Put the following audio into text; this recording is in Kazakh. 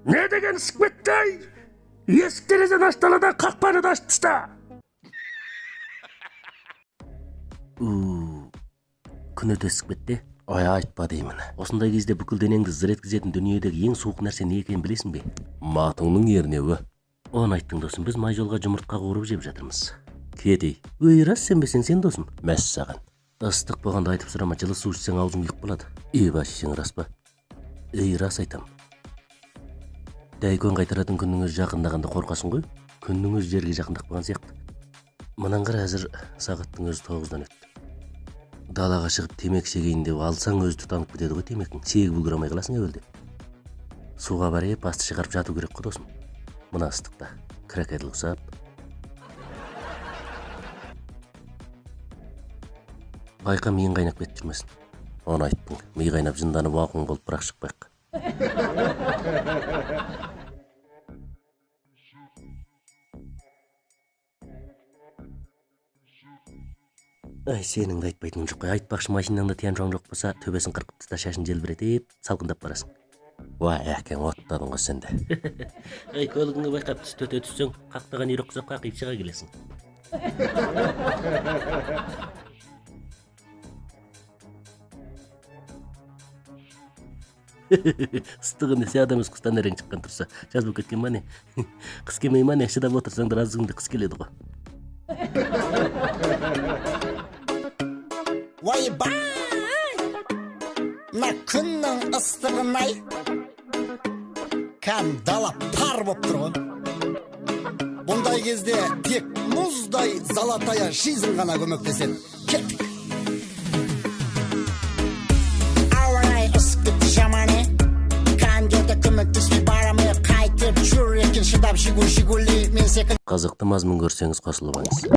Не деген ысып кетті? Есік терезені аштала да қақпаны да ашып таста. Күн өте ысып кетті. Ой, айтпа деймін. Осындай кезде бүкіл денеңді зыр еткізетін дүниедегі ең суық нәрсе не екенін білесің бе? Матыңның ернеуі. Оны айттың досым, біз май жолға жұмыртқа қуырып жеп жатырмыз. Кетей. Өй, рас сенбесең сен досым. Мәс саған. Ыстық болғанда айтып сұрама, жылы су ішсең аузың күйіп болады. Башың рас па? Рас айтам. Дәйкөн қайтаратын күннің өзі жақындағанда қорқасың ғой? Күннің өзі жерге жақындап қалған сияқты. Мұнан қара әзір сағаттың өзі 9-дан өтті. Далаға шығып темекі шегейін деп алсаң өзі тұтанып кетеді ғой темекің. Шегіп үлгіремей қаласың әуелде. Суға барып асты шығарып жату керек қой досым. Мына ыстықта крокодил ұсап. Байқа миың қайнап кетіп жүрмесін. Оны айттың. Ми қайнап жынданып уақың болып бірақ шықпайық. Ай, сенің де айтпайтының жоқ қой. Айтпақшы, машинаңда тиян-жоң жоқ болса, төбесін қырқып тыста, шашын желбіретіп, салқындап барасың. Уа, әкең оттадың ғой сенде. Ай, көлігіңді байқап түс төте түссең, қақтаған үйрек құсап қақиып шыға келесің. Ыстығын десе адамыз құстан әрең шыққан тұрса, жаз болып кеткен ма не? Қыс келмей ма не? Шыдап отырсаңдар аз күнде қыс келеді ғой. Ойбай! Мына күннің ыстығын-ай! Кәм дала пар боп тұр ғой. Бұндай кезде тек мұздай Золотая жизнь ғана көмектеседі. Кеттік! Ауа-райы ысып кетті жаман-ай. Кәндерді көмектеспей барамын, қайтып жүр екен шыдап жигули мен секілді. Қызықты мазмұн көрсеңіз қосылып алыңыз.